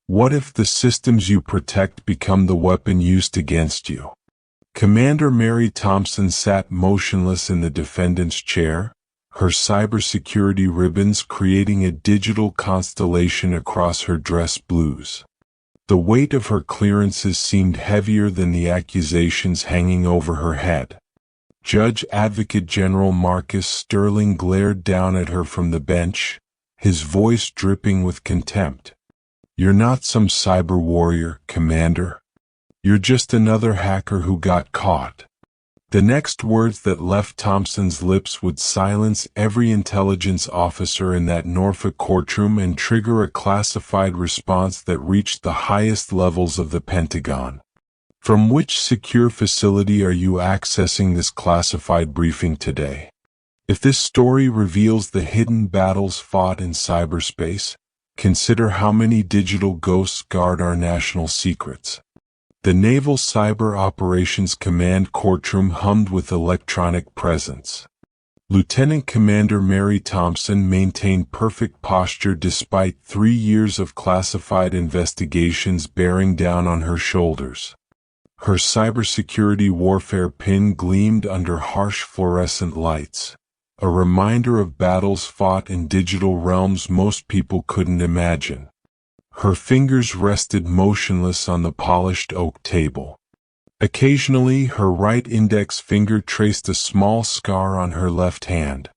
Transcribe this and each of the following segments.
What if the systems you protect become the weapon used against you? Commander Mary Thompson sat motionless in the defendant's chair, her cybersecurity ribbons creating a digital constellation across her dress blues. The weight of her clearances seemed heavier than the accusations hanging over her head. Judge Advocate General Marcus Sterling glared down at her from the bench, his voice dripping with contempt. "You're not some cyber warrior, Commander. You're just another hacker who got caught." The next words that left Thompson's lips would silence every intelligence officer in that Norfolk courtroom and trigger a classified response that reached the highest levels of the Pentagon. "From which secure facility are you accessing this classified briefing today? If this story reveals the hidden battles fought in cyberspace, consider how many digital ghosts guard our national secrets." The Naval Cyber Operations Command courtroom hummed with electronic presence. Lieutenant Commander Mary Thompson maintained perfect posture despite 3 years of classified investigations bearing down on her shoulders. Her cybersecurity warfare pin gleamed under harsh fluorescent lights, a reminder of battles fought in digital realms most people couldn't imagine. Her fingers rested motionless on the polished oak table. Occasionally, her right index finger traced a small scar on her left hand,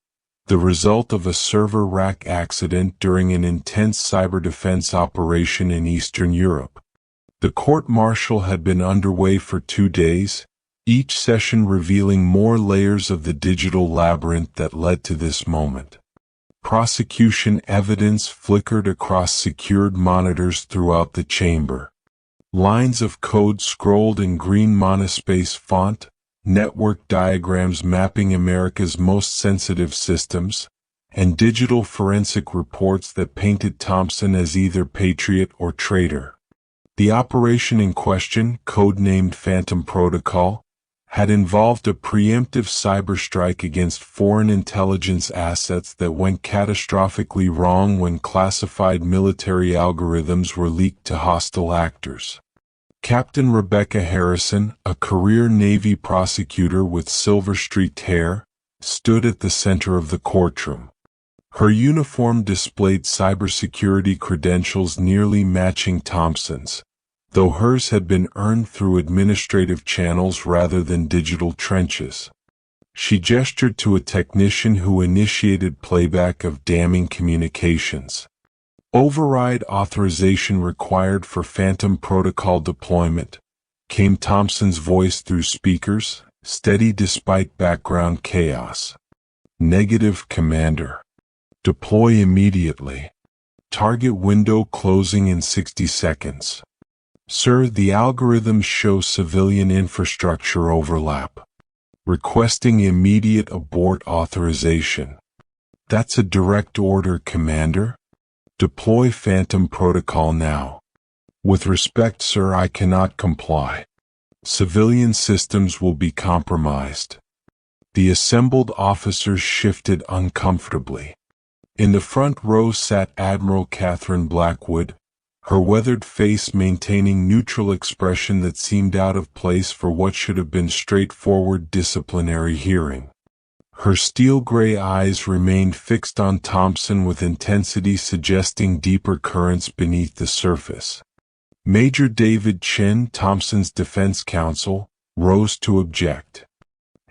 the result of a server rack accident during an intense cyber defense operation in Eastern Europe. The court-martial had been underway for 2 days, each session revealing more layers of the digital labyrinth that led to this moment. Prosecution evidence flickered across secured monitors throughout the chamber. Lines of code scrolled in green monospace font, network diagrams mapping America's most sensitive systems, and digital forensic reports that painted Thompson as either patriot or traitor. The operation in question, codenamed Phantom Protocol, had involved a preemptive cyber strike against foreign intelligence assets that went catastrophically wrong when classified military algorithms were leaked to hostile actors. Captain Rebecca Harrison, a career Navy prosecutor with silver-streaked hair, stood at the center of the courtroom. Her uniform displayed cybersecurity credentials nearly matching Thompson's, though hers had been earned through administrative channels rather than digital trenches. She gestured to a technician who initiated playback of damning communications. "Override authorization required for Phantom Protocol deployment," came Thompson's voice through speakers, steady despite background chaos. "Negative, Commander. Deploy immediately. Target window closing in 60 seconds. Sir, the algorithms show civilian infrastructure overlap. Requesting immediate abort authorization." "That's a direct order, Commander. Deploy Phantom Protocol now." "With respect, sir, I cannot comply. Civilian systems will be compromised." The assembled officers shifted uncomfortably. In the front row sat Admiral Catherine Blackwood, her weathered face maintaining neutral expression that seemed out of place for what should have been straightforward disciplinary hearing. Her steel-gray eyes remained fixed on Thompson with intensity suggesting deeper currents beneath the surface. Major David Chin, Thompson's defense counsel, rose to object.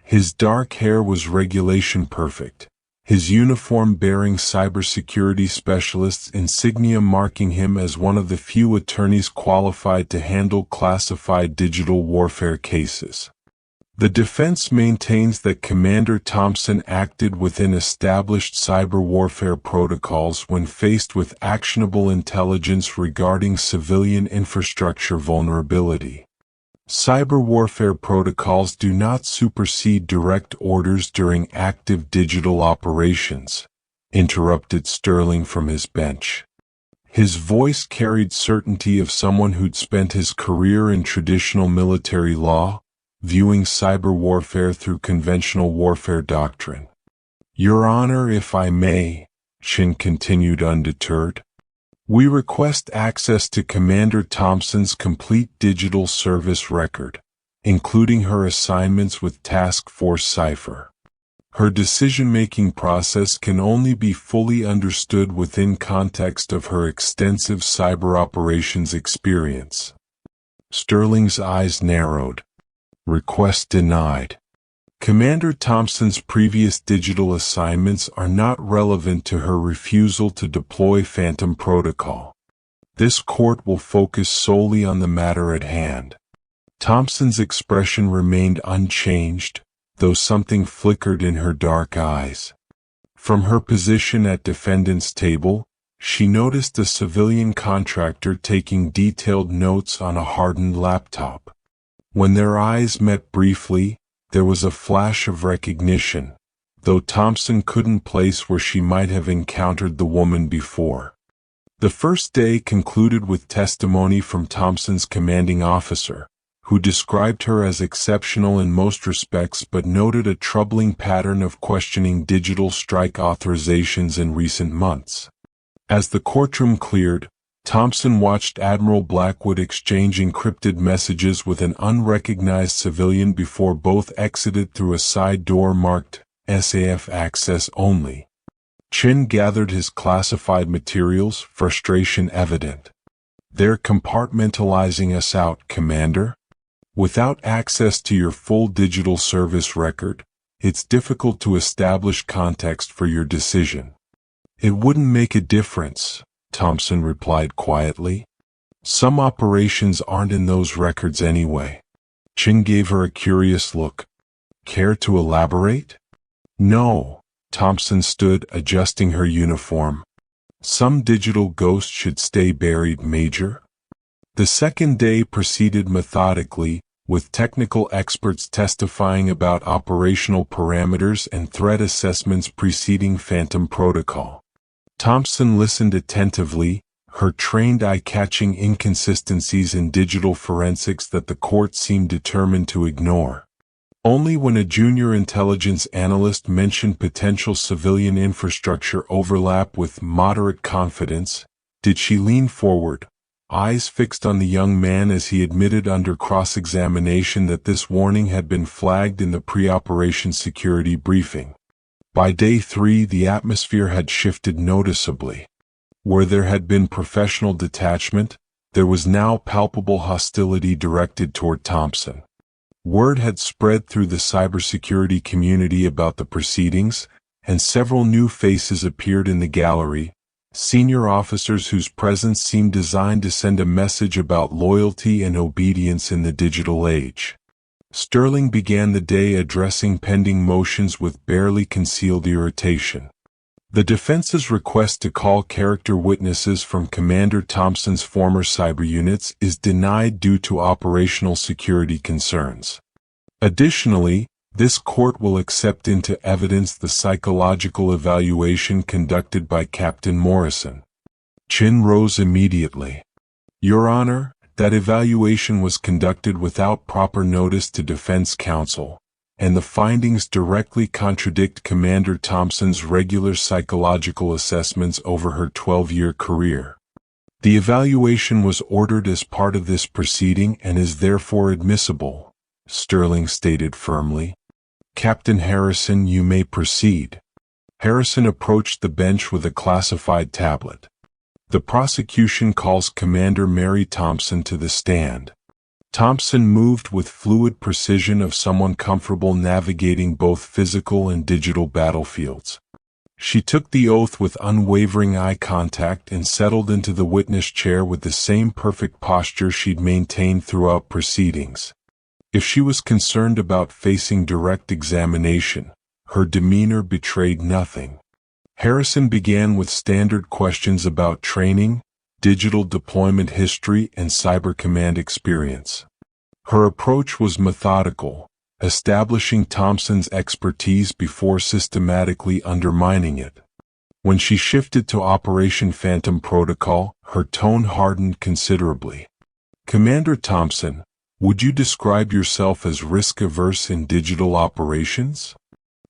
His dark hair was regulation perfect, his uniform bearing cybersecurity specialist's insignia marking him as one of the few attorneys qualified to handle classified digital warfare cases. The defense maintains that Commander Thompson acted within established cyber warfare protocols when faced with actionable intelligence regarding civilian infrastructure vulnerability. Cyber warfare protocols do not supersede direct orders during active digital operations, interrupted Sterling from his bench. His voice carried certainty of someone who'd spent his career in traditional military law, viewing cyber warfare through conventional warfare doctrine. "Your Honor, if I may," Chin continued undeterred. We request access to Commander Thompson's complete digital service record, including her assignments with Task Force Cypher. Her decision-making process can only be fully understood within context of her extensive cyber operations experience. Sterling's eyes narrowed. Request denied. Commander Thompson's previous digital assignments are not relevant to her refusal to deploy Phantom Protocol. This court will focus solely on the matter at hand. Thompson's expression remained unchanged, though something flickered in her dark eyes. From her position at defendant's table, she noticed a civilian contractor taking detailed notes on a hardened laptop. When their eyes met briefly, there was a flash of recognition, though Thompson couldn't place where she might have encountered the woman before. The first day concluded with testimony from Thompson's commanding officer, who described her as exceptional in most respects but noted a troubling pattern of questioning digital strike authorizations in recent months. As the courtroom cleared, Thompson watched Admiral Blackwood exchange encrypted messages with an unrecognized civilian before both exited through a side door marked SAF Access Only. Chin gathered his classified materials, frustration evident. "They're compartmentalizing us out, Commander. Without access to your full digital service record, it's difficult to establish context for your decision." "It wouldn't make a difference," Thompson replied quietly. "Some operations aren't in those records anyway." Chin gave her a curious look. "Care to elaborate?" "No." Thompson stood, adjusting her uniform. "Some digital ghost should stay buried, Major." The second day proceeded methodically, with technical experts testifying about operational parameters and threat assessments preceding Phantom Protocol. Thompson listened attentively, her trained eye catching inconsistencies in digital forensics that the court seemed determined to ignore. Only when a junior intelligence analyst mentioned potential civilian infrastructure overlap with moderate confidence, did she lean forward, eyes fixed on the young man as he admitted under cross-examination that this warning had been flagged in the pre-operation security briefing. By day 3, the atmosphere had shifted noticeably. Where there had been professional detachment, there was now palpable hostility directed toward Thompson. Word had spread through the cybersecurity community about the proceedings, and several new faces appeared in the gallery, senior officers whose presence seemed designed to send a message about loyalty and obedience in the digital age. Sterling began the day addressing pending motions with barely concealed irritation. The defense's request to call character witnesses from Commander Thompson's former cyber units is denied due to operational security concerns. Additionally, this court will accept into evidence the psychological evaluation conducted by Captain Morrison. Chin rose immediately. "Your Honor, that evaluation was conducted without proper notice to defense counsel, and the findings directly contradict Commander Thompson's regular psychological assessments over her 12-year career. The evaluation was ordered as part of this proceeding and is therefore admissible," Sterling stated firmly. "Captain Harrison, you may proceed." Harrison approached the bench with a classified tablet. "The prosecution calls Commander Mary Thompson to the stand." Thompson moved with fluid precision of someone comfortable navigating both physical and digital battlefields. She took the oath with unwavering eye contact and settled into the witness chair with the same perfect posture she'd maintained throughout proceedings. If she was concerned about facing direct examination, her demeanor betrayed nothing. Harrison began with standard questions about training, digital deployment history, and cyber command experience. Her approach was methodical, establishing Thompson's expertise before systematically undermining it. When she shifted to Operation Phantom Protocol, her tone hardened considerably. "Commander Thompson, would you describe yourself as risk-averse in digital operations?"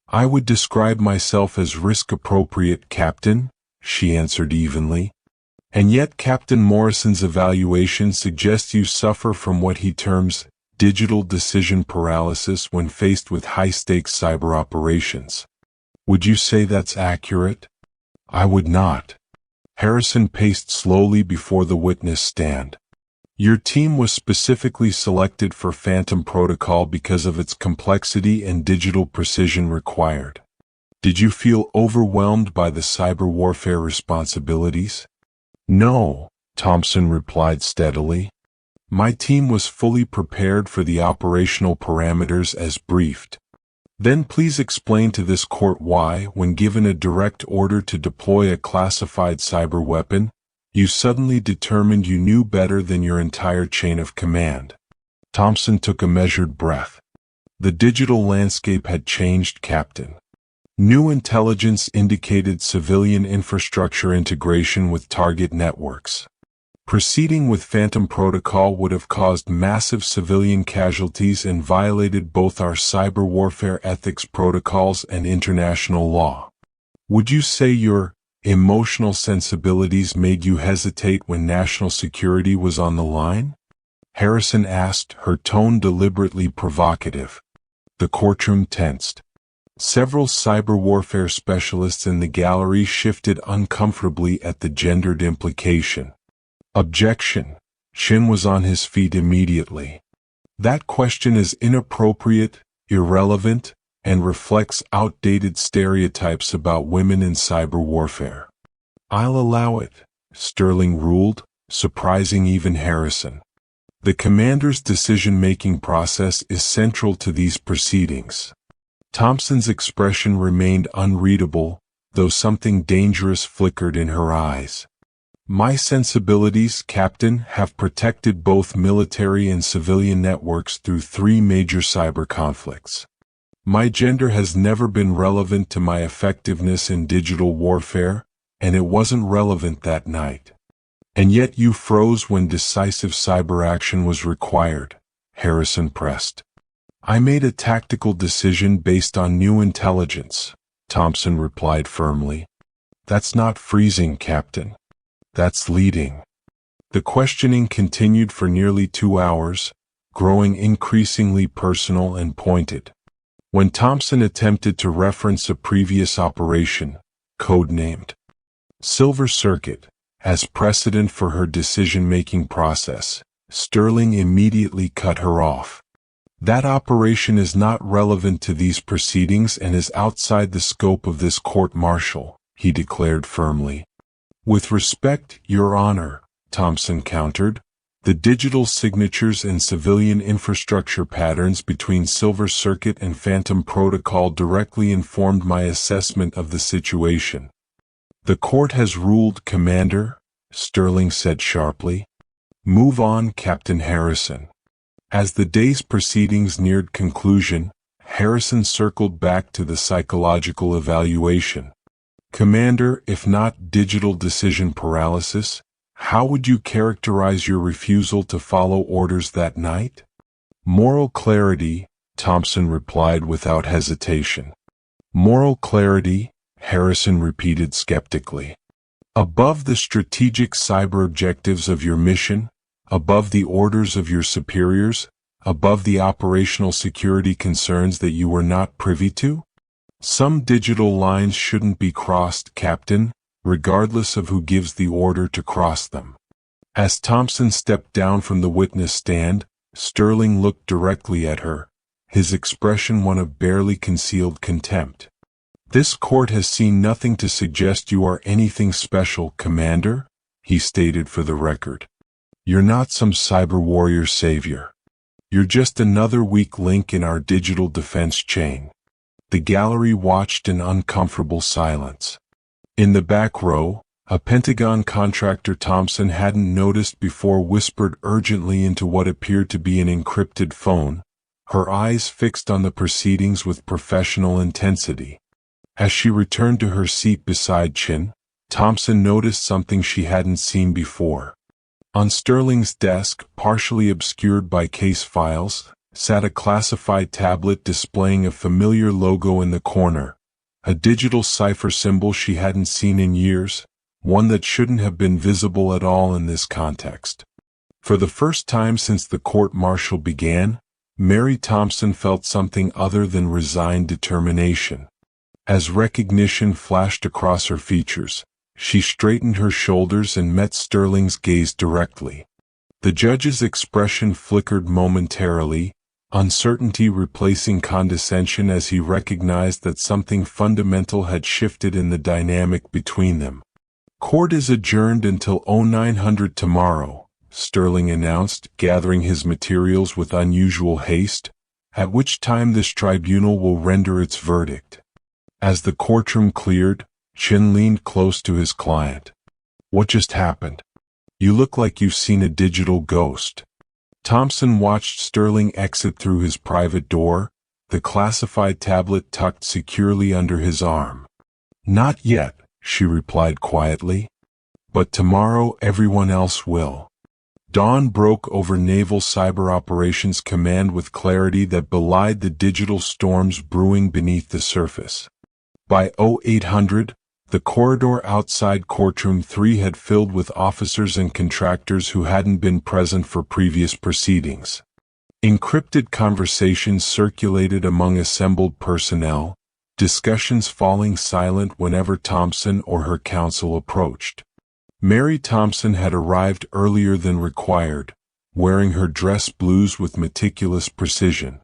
"I would describe myself as risk-appropriate, Captain," she answered evenly. And yet Captain Morrison's evaluation suggests you suffer from what he terms digital decision paralysis when faced with high-stakes cyber operations. Would you say that's accurate? I would not. Harrison paced slowly before the witness stand. Your team was specifically selected for Phantom Protocol because of its complexity and digital precision required. Did you feel overwhelmed by the cyber warfare responsibilities? No, Thompson replied steadily. My team was fully prepared for the operational parameters as briefed. Then please explain to this court why, when given a direct order to deploy a classified cyber weapon, you suddenly determined you knew better than your entire chain of command. Thompson took a measured breath. The digital landscape had changed, Captain. New intelligence indicated civilian infrastructure integration with target networks. Proceeding with Phantom Protocol would have caused massive civilian casualties and violated both our cyber warfare ethics protocols and international law. Would you say your emotional sensibilities made you hesitate when national security was on the line? Harrison asked, her tone deliberately provocative. The courtroom tensed. Several cyber warfare specialists in the gallery shifted uncomfortably at the gendered implication. Objection. Shin was on his feet immediately. That question is inappropriate, irrelevant, and reflects outdated stereotypes about women in cyber warfare. I'll allow it, Sterling ruled, surprising even Harrison. The commander's decision-making process is central to these proceedings. Thompson's expression remained unreadable, though something dangerous flickered in her eyes. My sensibilities, Captain, have protected both military and civilian networks through 3 major cyber conflicts. My gender has never been relevant to my effectiveness in digital warfare, and it wasn't relevant that night. And yet you froze when decisive cyber action was required, Harrison pressed. I made a tactical decision based on new intelligence, Thompson replied firmly. That's not freezing, Captain. That's leading. The questioning continued for nearly 2 hours, growing increasingly personal and pointed. When Thompson attempted to reference a previous operation, codenamed Silver Circuit, as precedent for her decision-making process, Sterling immediately cut her off. That operation is not relevant to these proceedings and is outside the scope of this court-martial, he declared firmly. With respect, Your Honor, Thompson countered, the digital signatures and civilian infrastructure patterns between Silver Circuit and Phantom Protocol directly informed my assessment of the situation. The court has ruled, Commander, Sterling said sharply. Move on, Captain Harrison. As the day's proceedings neared conclusion, Harrison circled back to the psychological evaluation. Commander, if not digital decision paralysis, how would you characterize your refusal to follow orders that night? Moral clarity, Thompson replied without hesitation. Moral clarity, Harrison repeated skeptically. Above the strategic cyber objectives of your mission, above the orders of your superiors, above the operational security concerns that you were not privy to? Some digital lines shouldn't be crossed, Captain, regardless of who gives the order to cross them. As Thompson stepped down from the witness stand, Sterling looked directly at her, his expression one of barely concealed contempt. This court has seen nothing to suggest you are anything special, Commander, he stated for the record. You're not some cyber warrior savior. You're just another weak link in our digital defense chain. The gallery watched in uncomfortable silence. In the back row, a Pentagon contractor Thompson hadn't noticed before whispered urgently into what appeared to be an encrypted phone, her eyes fixed on the proceedings with professional intensity. As she returned to her seat beside Chin, Thompson noticed something she hadn't seen before. On Sterling's desk, partially obscured by case files, sat a classified tablet displaying a familiar logo in the corner, a digital cipher symbol she hadn't seen in years, one that shouldn't have been visible at all in this context. For the first time since the court-martial began, Mary Thompson felt something other than resigned determination. As recognition flashed across her features, she straightened her shoulders and met Sterling's gaze directly. The judge's expression flickered momentarily, uncertainty replacing condescension as he recognized that something fundamental had shifted in the dynamic between them. "Court is adjourned until 0900 tomorrow," Sterling announced, gathering his materials with unusual haste, "at which time this tribunal will render its verdict." As the courtroom cleared, Chin leaned close to his client. "What just happened? You look like you've seen a digital ghost." Thompson watched Sterling exit through his private door, the classified tablet tucked securely under his arm. "Not yet," she replied quietly. "But tomorrow everyone else will." Dawn broke over Naval Cyber Operations Command with clarity that belied the digital storms brewing beneath the surface. By 0800, the corridor outside Courtroom 3 had filled with officers and contractors who hadn't been present for previous proceedings. Encrypted conversations circulated among assembled personnel, discussions falling silent whenever Thompson or her counsel approached. Mary Thompson had arrived earlier than required, wearing her dress blues with meticulous precision.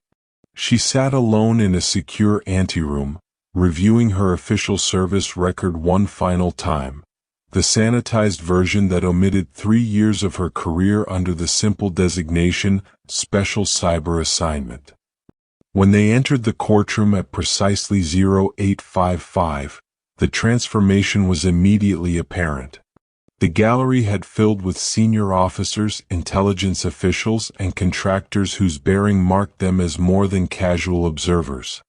She sat alone in a secure anteroom, reviewing her official service record one final time, the sanitized version that omitted 3 years of her career under the simple designation, Special Cyber Assignment. When they entered the courtroom at precisely 0855, the transformation was immediately apparent. The gallery had filled with senior officers, intelligence officials, and contractors whose bearing marked them as more than casual observers.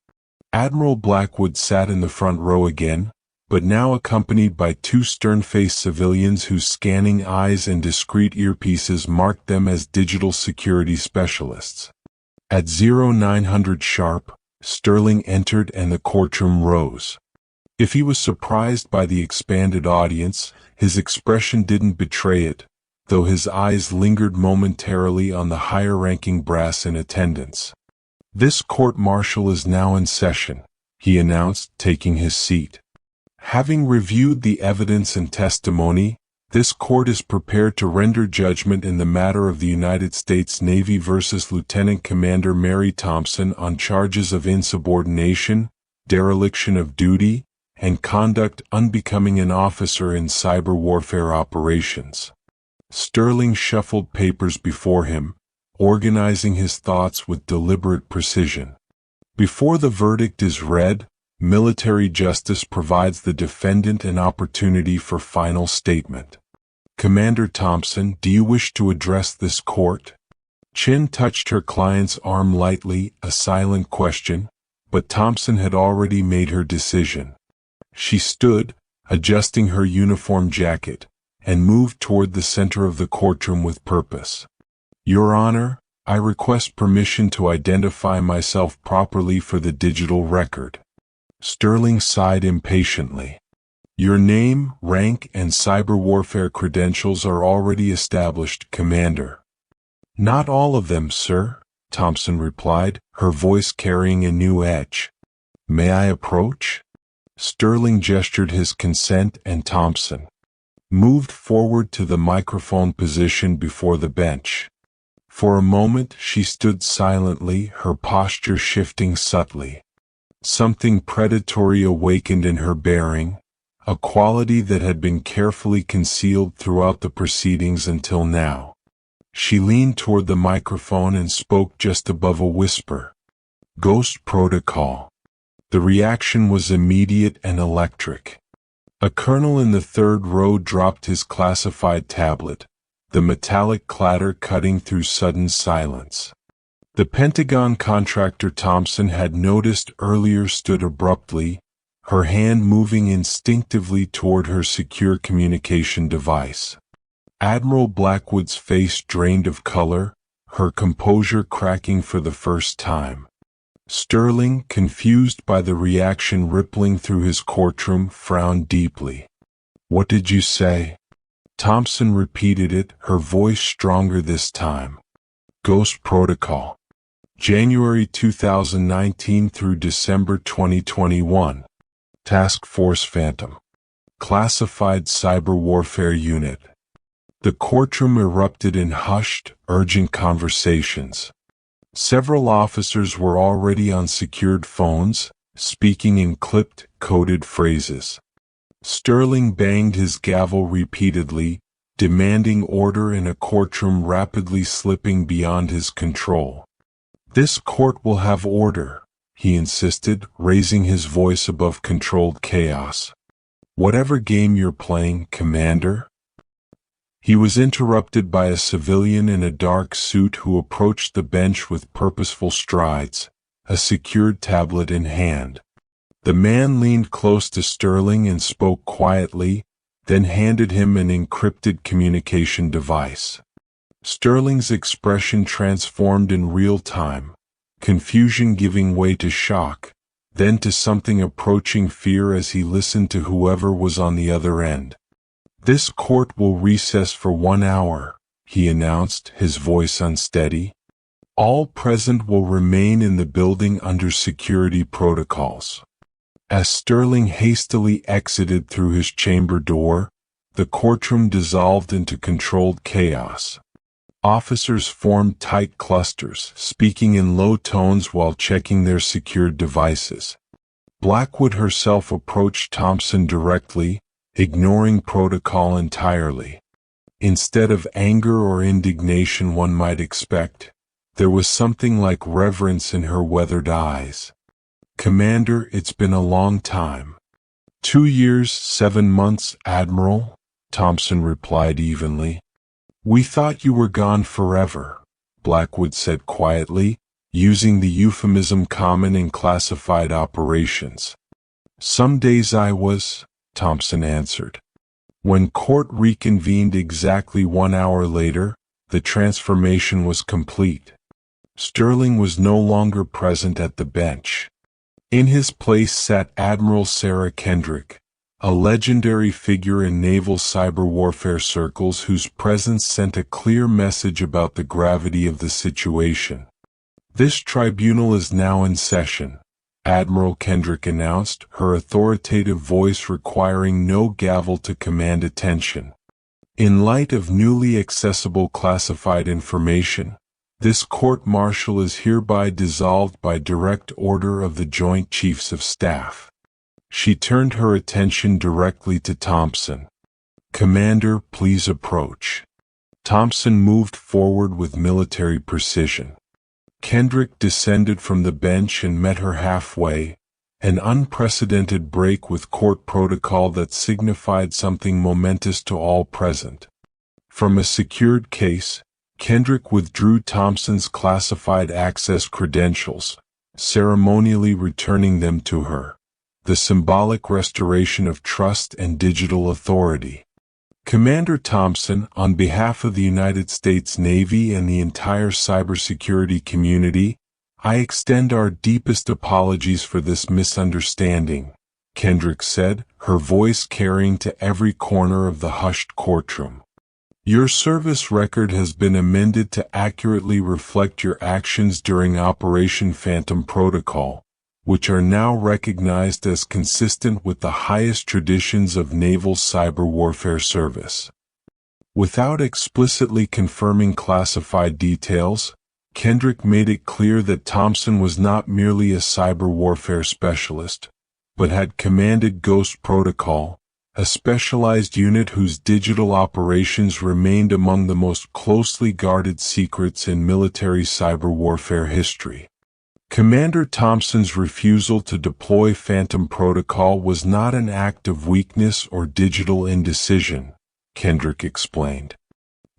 Admiral Blackwood sat in the front row again, but now accompanied by 2 stern-faced civilians whose scanning eyes and discreet earpieces marked them as digital security specialists. At 0900 sharp, Sterling entered and the courtroom rose. If he was surprised by the expanded audience, his expression didn't betray it, though his eyes lingered momentarily on the higher-ranking brass in attendance. "This court-martial is now in session," he announced, taking his seat. "Having reviewed the evidence and testimony, this court is prepared to render judgment in the matter of the United States Navy versus Lieutenant Commander Mary Thompson on charges of insubordination, dereliction of duty, and conduct unbecoming an officer in cyber warfare operations." Sterling shuffled papers before him, organizing his thoughts with deliberate precision. Before the verdict is read, military justice provides the defendant an opportunity for final statement. "Commander Thompson, do you wish to address this court?" Chin touched her client's arm lightly, a silent question, but Thompson had already made her decision. She stood, adjusting her uniform jacket, and moved toward the center of the courtroom with purpose. "Your Honor, I request permission to identify myself properly for the digital record." Sterling sighed impatiently. "Your name, rank, and cyber warfare credentials are already established, Commander." "Not all of them, sir," Thompson replied, her voice carrying a new edge. "May I approach?" Sterling gestured his consent and Thompson moved forward to the microphone position before the bench. For a moment she stood silently, her posture shifting subtly. Something predatory awakened in her bearing, a quality that had been carefully concealed throughout the proceedings until now. She leaned toward the microphone and spoke just above a whisper. "Ghost protocol." The reaction was immediate and electric. A colonel in the third row dropped his classified tablet, the metallic clatter cutting through sudden silence. The Pentagon contractor Thompson had noticed earlier stood abruptly, her hand moving instinctively toward her secure communication device. Admiral Blackwood's face drained of color, her composure cracking for the first time. Sterling, confused by the reaction rippling through his courtroom, frowned deeply. What did you say? Thompson repeated it, her voice stronger this time. Ghost Protocol. January 2019 through December 2021. Task Force Phantom. Classified Cyber Warfare Unit. The courtroom erupted in hushed, urgent conversations. Several officers were already on secured phones, speaking in clipped, coded phrases. Sterling banged his gavel repeatedly, demanding order in a courtroom rapidly slipping beyond his control. This court will have order, he insisted, raising his voice above controlled chaos. Whatever game you're playing, Commander? He was interrupted by a civilian in a dark suit who approached the bench with purposeful strides, a secured tablet in hand. The man leaned close to Sterling and spoke quietly, then handed him an encrypted communication device. Sterling's expression transformed in real time, confusion giving way to shock, then to something approaching fear as he listened to whoever was on the other end. This court will recess for 1 hour, he announced, his voice unsteady. All present will remain in the building under security protocols. As Sterling hastily exited through his chamber door, the courtroom dissolved into controlled chaos. Officers formed tight clusters, speaking in low tones while checking their secured devices. Blackwood herself approached Thompson directly, ignoring protocol entirely. Instead of anger or indignation one might expect, there was something like reverence in her weathered eyes. Commander, it's been a long time. 2 years, 7 months, Admiral, Thompson replied evenly. We thought you were gone forever, Blackwood said quietly, using the euphemism common in classified operations. Some days I was, Thompson answered. When court reconvened exactly 1 hour later, the transformation was complete. Sterling was no longer present at the bench. In his place sat Admiral Sarah Kendrick, a legendary figure in naval cyber warfare circles whose presence sent a clear message about the gravity of the situation. This tribunal is now in session, Admiral Kendrick announced, her authoritative voice requiring no gavel to command attention. In light of newly accessible classified information, this court-martial is hereby dissolved by direct order of the Joint Chiefs of Staff. She turned her attention directly to Thompson. Commander, please approach. Thompson moved forward with military precision. Kendrick descended from the bench and met her halfway, an unprecedented break with court protocol that signified something momentous to all present. From a secured case, Kendrick withdrew Thompson's classified access credentials, ceremonially returning them to her, the symbolic restoration of trust and digital authority. Commander Thompson, on behalf of the United States Navy and the entire cybersecurity community, I extend our deepest apologies for this misunderstanding, Kendrick said, her voice carrying to every corner of the hushed courtroom. Your service record has been amended to accurately reflect your actions during Operation Phantom Protocol, which are now recognized as consistent with the highest traditions of naval cyber warfare service. Without explicitly confirming classified details, Kendrick made it clear that Thompson was not merely a cyber warfare specialist, but had commanded Ghost Protocol, a specialized unit whose digital operations remained among the most closely guarded secrets in military cyber warfare history. Commander Thompson's refusal to deploy Phantom Protocol was not an act of weakness or digital indecision, Kendrick explained.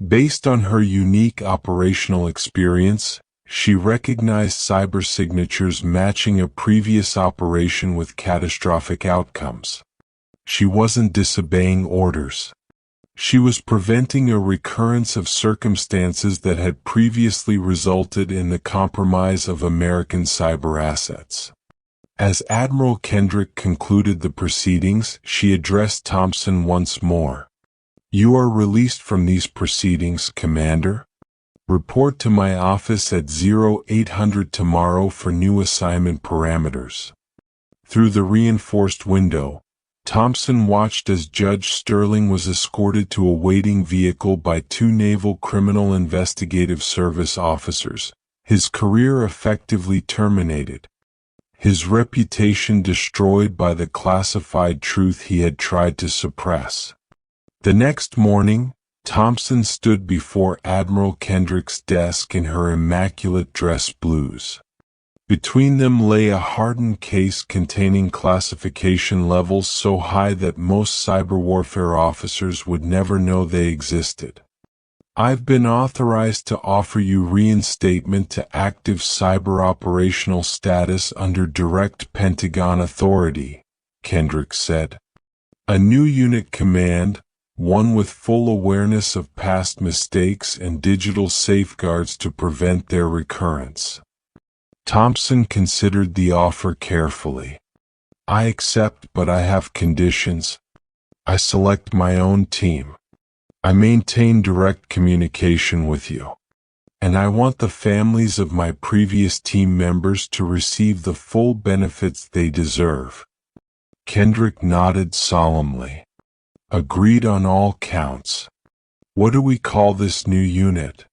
Based on her unique operational experience, she recognized cyber signatures matching a previous operation with catastrophic outcomes. She wasn't disobeying orders. She was preventing a recurrence of circumstances that had previously resulted in the compromise of American cyber assets. As Admiral Kendrick concluded the proceedings, she addressed Thompson once more. "You are released from these proceedings, Commander. Report to my office at 0800 tomorrow for new assignment parameters." Through the reinforced window, Thompson watched as Judge Sterling was escorted to a waiting vehicle by two Naval Criminal Investigative Service officers, his career effectively terminated, his reputation destroyed by the classified truth he had tried to suppress. The next morning, Thompson stood before Admiral Kendrick's desk in her immaculate dress blues. Between them lay a hardened case containing classification levels so high that most cyber warfare officers would never know they existed. "I've been authorized to offer you reinstatement to active cyber operational status under direct Pentagon authority," Kendrick said. "A new unit command, one with full awareness of past mistakes and digital safeguards to prevent their recurrence." Thompson considered the offer carefully. "I accept, but I have conditions. I select my own team. I maintain direct communication with you. And I want the families of my previous team members to receive the full benefits they deserve." Kendrick nodded solemnly. "Agreed on all counts. What do we call this new unit?"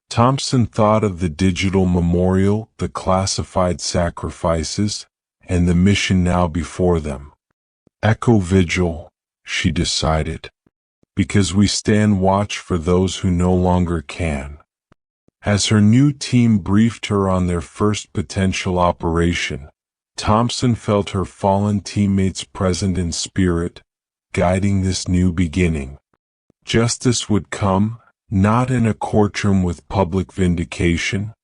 Thompson thought of the digital memorial, the classified sacrifices, and the mission now before them. "Echo Vigil," she decided, "because we stand watch for those who no longer can." As her new team briefed her on their first potential operation, Thompson felt her fallen teammates present in spirit, guiding this new beginning. Justice would come, not in a courtroom with public vindication,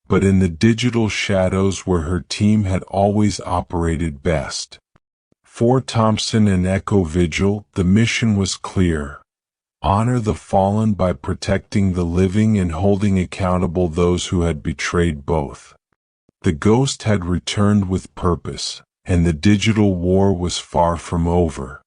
but in the digital shadows where her team had always operated best. For Thompson and Echo Vigil, the mission was clear: honor the fallen by protecting the living and holding accountable those who had betrayed both. The ghost had returned with purpose, and the digital war was far from over.